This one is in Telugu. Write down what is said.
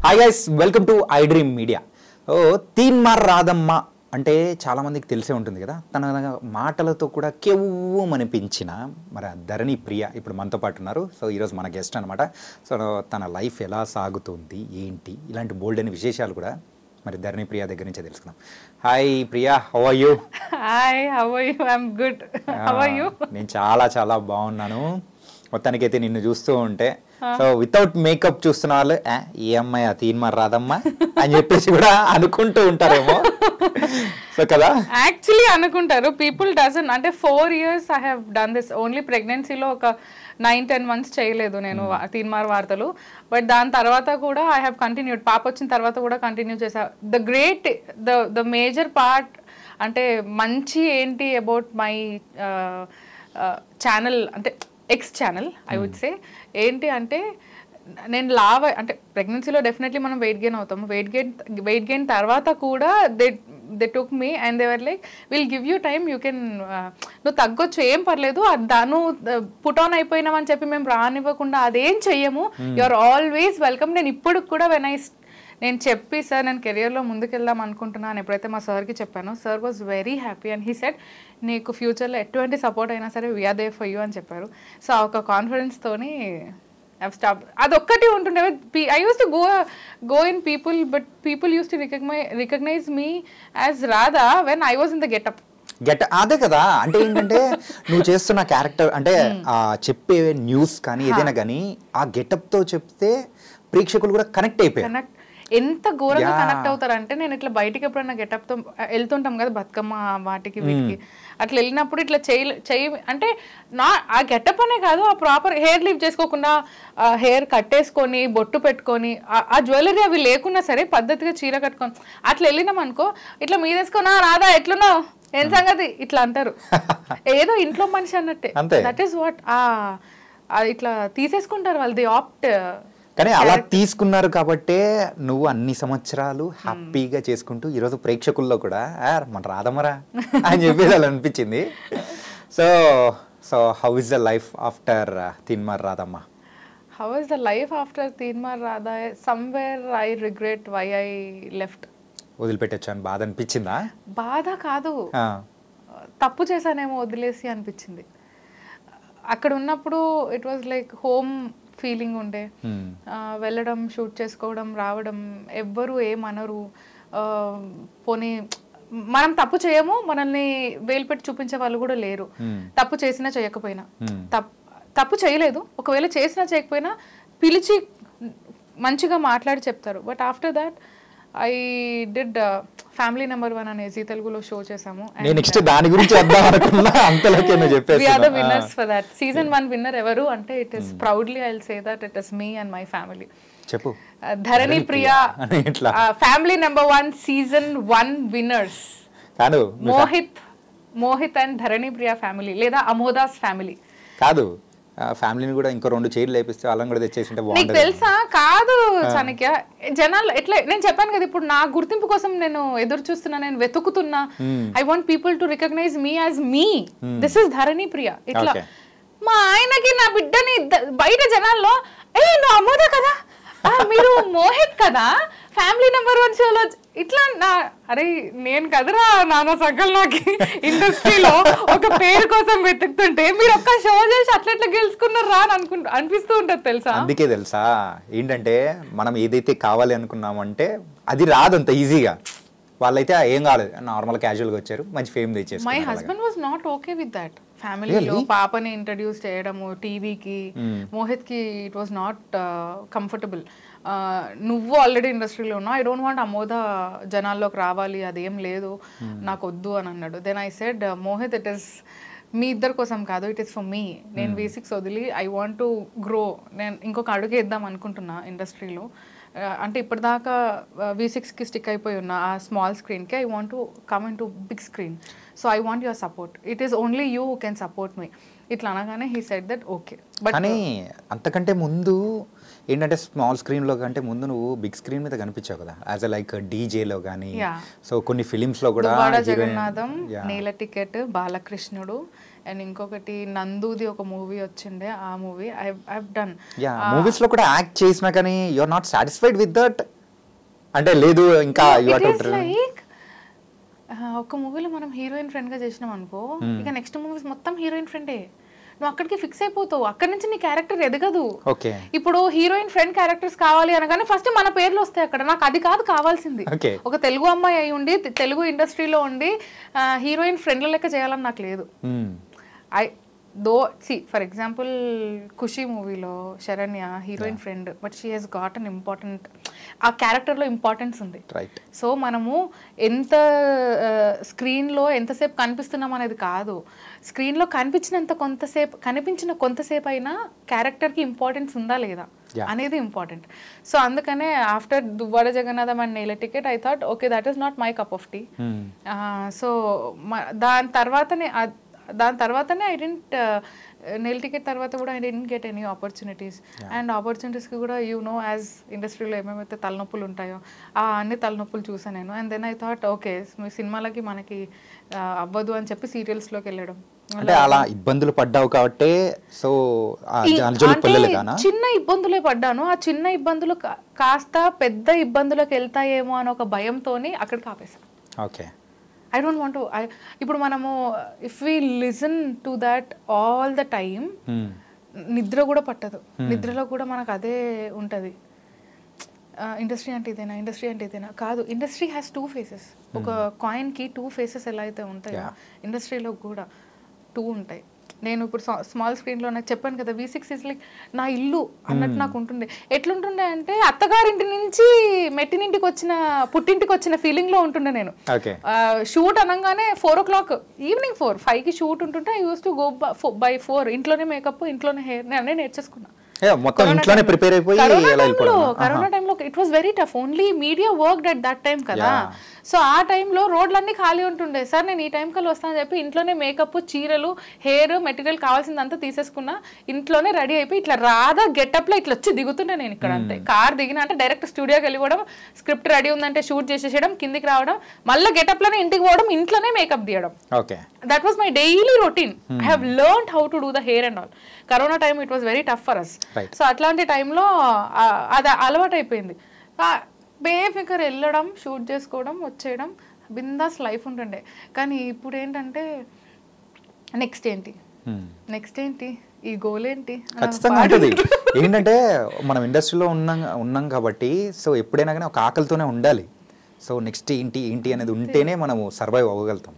Hi guys, welcome to I Dream Media. Teenmaar Radhamma అంటే చాలామందికి తెలిసే ఉంటుంది కదా. తన మాటలతో కూడా కెవ్వమనిపించిన మరి ధరణి ప్రియ ఇప్పుడు మనతో పాటు ఉన్నారు. సో ఈరోజు మన గెస్ట్ అనమాట. సో తన లైఫ్ ఎలా సాగుతుంది ఏంటి ఇలాంటి బోల్డ్ అని విశేషాలు కూడా మరి ధరణి ప్రియ దగ్గర నుంచే తెలుసుకుందాం. Hi Priya, how are you? Hi, how are you? I am good. How are you? నేను చాలా బాగున్నాను. మొత్తానికైతే నిన్ను చూస్తూ ఉంటే సో వితౌట్ మేకప్ చూస్తున్న వాళ్ళు ఏ అమ్మాయి తీన్మార్ రాధమ్మ అని చెప్పేసి కూడా అనుకుంటూ ఉంటారేమో. సో కదా, యాక్చువల్లీ అనుకుంటారు. పీపుల్ డజన్ అంటే 4 years I have done this. Only ప్రెగ్నెన్సీలో ఒక 9-10 months చేయలేదు నేను తీన్మార్ వార్తలు. బట్ దాని తర్వాత కూడా ఐ హ్యావ్ కంటిన్యూడ్. పాప వచ్చిన తర్వాత కూడా కంటిన్యూ చేసా. ద మేజర్ పార్ట్ అంటే మంచి ఏంటి అబౌట్ మై ఛానల్ అంటే ex channel I would say ఏంటి అంటే నేను లావ్ అంటే ప్రెగ్నెన్సీలో డెఫినెట్లీ మనం వెయిట్ గెయిన్ అవుతాము. వెయిట్ గెయిన్ తర్వాత కూడా they took me and they were like will give you time, you can నువ్వు తగ్గొచ్చు, ఏం పర్లేదు, నువ్వు పుట్ ఆన్ అయిపోయినామని చెప్పి మేము రానివ్వకుండా అదేం చెయ్యము. You are always welcome. నేను ఇప్పుడు కూడా నేను చెప్పి సార్ నేను కెరియర్లో ముందుకెళ్దాం అనుకుంటున్నాను ఎప్పుడైతే మా సార్కి చెప్పాను, sir was very happy and he said నీకు ఫ్యూచర్లో ఎటువంటి సపోర్ట్ అయినా సరే వీఆర్ దేర్ ఫర్ యూ అని చెప్పారు. సో ఆ ఒక కాన్ఫిడెన్స్తోని స్టాప్. అదొక్కటి ఉంటుండే. I used to go in people, but people used to recognize me as Radha when I was in the getup. అదే కదా. అంటే ఏంటంటే నువ్వు చేస్తున్న క్యారెక్టర్ అంటే చెప్పే న్యూస్ కానీ ఏదైనా కానీ ఆ గెటప్తో చెప్తే ప్రేక్షకులు కూడా కనెక్ట్ అయిపోయారు. ఎంత ఘోరంగా కనెక్ట్ అవుతారంటే నేను ఇట్లా బయటికి ఎప్పుడైనా గెటప్తో వెళ్తుంటాం కదా బతుకమ్మ వాటికి వీటికి, అట్లా వెళ్ళినప్పుడు ఇట్లా చేయి అంటే ఆ గెటప్ అనే కాదు, ఆ ప్రాపర్ హెయిర్ లీవ్ చేసుకోకుండా హెయిర్ కట్టేసుకొని బొట్టు పెట్టుకొని ఆ జ్యువెలరీ అవి లేకున్నా సరే పద్ధతిగా చీర కట్టుకొని అట్లా వెళ్ళినాం అనుకో, ఇట్లా మీదేసుకున్నా రాదా ఎట్లున్నావు ఏం సంగతి ఇట్లా అంటారు. ఏదో ఇంట్లో మనిషి అన్నట్టే. దట్ ఈస్ వాట్ ఇట్లా తీసేసుకుంటారు వాళ్ళు. The opt. కానీ అలా తీసుకున్నారు కాబట్టే నువ్వు అన్ని సంవత్సరాలు హ్యాపీగా చేసుకుంటూ ఈరోజు ప్రేక్షకుల్లో కూడా మన రాధమ్మరా అని చెప్పేసి అలా అనిపించింది. So how is the life after Teenmaar Radhamma? How is the life after Teenmaar Radha? Somewhere I regret why I left. వదిలిపెట్టొచ్చాను బాధ అనిపించిందా? బాధ కాదు, తప్పు చేశానేమో వదిలేసి అనిపించింది. అక్కడ ఉన్నప్పుడు it was like home feeling ఉండే. వెళ్ళడం, షూట్ చేసుకోవడం, రావడం, ఎవ్వరు ఏమనరు. పోనీ మనం తప్పు చేయము, మనల్ని వేలు పెట్టి చూపించే వాళ్ళు కూడా లేరు. తప్పు చేసినా చేయకపోయినా, తప్పు చేయలేదు, ఒకవేళ చేసినా చేయకపోయినా పిలిచి మంచిగా మాట్లాడి చెప్తారు. But after that I did family number 1 అనే జీ తెలుగులో షో చేసాము. నెక్స్ట్ దాని గురించి వద్దాం అనుకున్నా అంతలోకే నువ్వు చెప్పేసి we are the winners for that. Season 1 winner ఎవరు అంటే it is proudly I will say that it is me and my family. చెప్పు. Dharani Priya family number 1 season 1 winners కాదు మోహిత్ అండ్ ధరణి ప్రియా ఫ్యామిలీ లేదా అమోదాస్ ఫ్యామిలీ కాదు. ఫ్యామిలీని కూడా ఇంకో 2 చైర్లు వేపిస్తే వాళ్ళని కూడా తెచ్చేసింటే బాగుంటుంది. నీకు తెలుసా? కాదు చాణక్య, జనాలు ఎట్లా నేను చెప్పాను కదా ఇప్పుడు నా గుర్తింపు కోసం నేను ఎదురు చూస్తున్నా, నేను వెతుకుతున్నా. I want people to recognize me as me. This is Dharani Priya. ఇట్లా మా ఆయనకి నా బిడ్డని బయట జనాల్లో నువ్వు అమోదా కదా, మీరు మోహిత్ కదా ఫ్యామిలీ నెంబర్ 1 షోలో ఇట్లా అరే నేను కదరా నాన్న సగల్ నాకు ఇండస్ట్రీలో ఒక పేరు కోసం వెతుకుతుంటే మీరు ఒక్క షో చేసి అట్లా గెలుచుకున్నారా అని అనిపిస్తూ ఉంటుంది తెలుసా. అందుకే తెలుసా ఏంటంటే మనం ఏదైతే కావాలి అనుకున్నామంటే అది రాదు అంత ఈజీగా. వాళ్ళైతే ఏం కాలేదు, నార్మల్ క్యాజువల్గా వచ్చారు, మంచి ఫేమ్ తెచ్చేసారు. My husband was not okay with that. ఫ్యామిలీలో పాపని ఇంట్రడ్యూస్ చేయడము టీవీకి, మోహిత్కి ఇట్ వాజ్ నాట్ కంఫర్టబుల్. నువ్వు ఆల్రెడీ ఇండస్ట్రీలో ఉన్నావు, ఐ డోంట్ వాంట్ అమోద జనాల్లోకి రావాలి, అదేం లేదు నాకు వద్దు అని అన్నాడు. Then I said Mohit it is మీ ఇద్దరి కోసం కాదు, ఇట్ ఈస్ ఫర్ మీ. నేను V6 వదిలి ఐ వాంట్ టు గ్రో, నేను ఇంకొక అడుగు వేద్దాం అనుకుంటున్నా ఇండస్ట్రీలో. అంటే ఇప్పటిదాకా V6కి స్టిక్ అయిపోయి ఉన్న ఆ స్మాల్ స్క్రీన్కి I want to come in to big screen. So I want your support. It is only you who can support me. ఇట్లా అనగానే he said that okay. But కానీ అంతకంటే ముందు ఏంటంటే స్మాల్ స్క్రీన్లో కంటే ముందు నువ్వు బిగ్ స్క్రీన్ మీద కనిపించావు కదా యాజ్ ఎ లైక్ డీజేలో కానీ. సో కొన్ని ఫిలిమ్స్లో కూడా దువ్వాడ జగన్నాథం, నీల టికెట్, బాలకృష్ణుడు అండ్ ఇంకొకటి నందుది ఒక మూవీ వచ్చిండే, ఆ మూవీ ఐ డన్. మూవీస్లో కూడా యాక్ట్ చేసినా కానీ you are not satisfied with that అంటే లేదు ఇంకా లైక్ ఒక మూవీలో మనం హీరోయిన్ ఫ్రెండ్ గా చేసినాం అనుకో, ఇక నెక్స్ట్ మూవీస్ మొత్తం హీరోయిన్ ఫ్రెండే, నువ్వు అక్కడికి ఫిక్స్ అయిపోతావు, అక్కడి నుంచి నీ క్యారెక్టర్ ఎదగదు. ఇప్పుడు హీరోయిన్ ఫ్రెండ్ క్యారెక్టర్స్ కావాలి అనగానే ఫస్ట్ మన పేర్లు వస్తాయి అక్కడ. నాకు అది కాదు కావాల్సింది, ఒక తెలుగు అమ్మాయి అయి ఉండి తెలుగు ఇండస్ట్రీలో ఉండి హీరోయిన్ ఫ్రెండ్ల లెక్క చేయాలని నాకు లేదు. ఫర్ ఎగ్జాంపుల్ ఖుషి మూవీలో Saranya heroine friend, but she has got an important, ఆ క్యారెక్టర్లో ఇంపార్టెన్స్ ఉంది. సో మనము ఎంత స్క్రీన్లో ఎంతసేపు కనిపిస్తున్నాం అనేది కాదు, స్క్రీన్లో కనిపించిన కొంతసేపు అయినా క్యారెక్టర్కి ఇంపార్టెన్స్ ఉందా లేదా అనేది ఇంపార్టెంట్. సో అందుకనే after Duvvada Jagannatham and Nela ticket I thought okay that is not my cup of tea. So దాని తర్వాతనే ఐ డెంట్ నెల్ టికెట్ తర్వాత కూడా I didn't get any opportunities. And ఆపర్చునిటీస్కి కూడా యాజ్ ఇండస్ట్రీలో ఏమేమైతే తలనొప్పులు ఉంటాయో ఆ అన్ని తలనొప్పులు చూసాను నేను. And then I thought okay సినిమాలకి మనకి అవ్వదు అని చెప్పి సీరియల్స్లోకి వెళ్ళడం. అంటే అలా ఇబ్బందులు పడ్డావు కాబట్టి సో చిన్న ఇబ్బందులే పడ్డాను, ఆ చిన్న ఇబ్బందులు కాస్త పెద్ద ఇబ్బందులకు వెళ్తాయేమో అని ఒక భయంతోని అక్కడికి ఆపేసాను. Okay, I don't want to. ఇప్పుడు మనము if we listen to that all the time నిద్ర కూడా పట్టదు, నిద్రలో కూడా మనకు అదే ఉంటుంది. ఇండస్ట్రీ అంటే ఇదేనా కాదు. Industry has 2 faces. ఒక కాయిన్కి 2 faces ఎలా అయితే ఉంటాయో ఇండస్ట్రీలో కూడా 2 ఉంటాయి. నేను ఇప్పుడు స్మాల్ స్క్రీన్లో నాకు చెప్పాను కదా V6 ఇస్ లైక్ నా ఇల్లు అన్నట్టు నాకు ఉంటుండే. ఎట్లుంటుండే అంటే అత్తగారింటి నుంచి మెట్టినింటికి వచ్చిన పుట్టింటికి వచ్చిన ఫీలింగ్లో ఉంటుండే నేను. షూట్ అనగానే 4 o'clock ఈవినింగ్ 5కి షూట్ ఉంటుంటే I used to go by 4. ఇంట్లోనే మేకప్, ఇంట్లోనే హెయిర్ నేను నేర్చేసుకున్నా. కరోనా టైంలో it was very tough. Only media worked at that time కదా. సో ఆ టైంలో రోడ్లన్నీ ఖాళీ ఉంటుండే. సార్ నేను ఈ టైం కల్లా వస్తానని చెప్పి ఇంట్లోనే మేకప్, చీరలు, హెయిర్ మెటీరియల్ కావాల్సిందంతా తీసేసుకున్నా, ఇంట్లోనే రెడీ అయిపోయి ఇట్లా రాదా గెటప్లో ఇట్లా వచ్చి దిగుతుండే నేను ఇక్కడ. అంతే, కార్ దిగిన అంటే డైరెక్ట్ స్టూడియోకి వెళ్ళిపోవడం, స్క్రిప్ట్ రెడీ ఉందంటే షూట్ చేసేయడం, కిందికి రావడం, మళ్ళీ గెటప్లోనే ఇంటికి పోవడం, ఇంట్లోనే మేకప్ తీయడం. That was my daily routine. I have learned how to do the hair and all. Corona time it was very tough for us. So అట్లాంటి టైంలో అది అలవాటు అయిపోయింది. బేఫికర్ వెళ్ళడం, షూట్ చేసుకోవడం, వచ్చేయడం, బిందాస్ లైఫ్ ఉంటుండే. కానీ ఇప్పుడు ఏంటంటే నెక్స్ట్ ఏంటి ఈ గోల్ ఏంటి ఖచ్చితంగా ఉంటుంది. ఏంటంటే మనం ఇండస్ట్రీలో ఉన్నాం కాబట్టి సో ఎప్పుడైనా కానీ ఒక ఆకలితోనే ఉండాలి. సో నెక్స్ట్ ఏంటి అనేది ఉంటేనే మనము సర్వైవ్ అవ్వగలుగుతాం.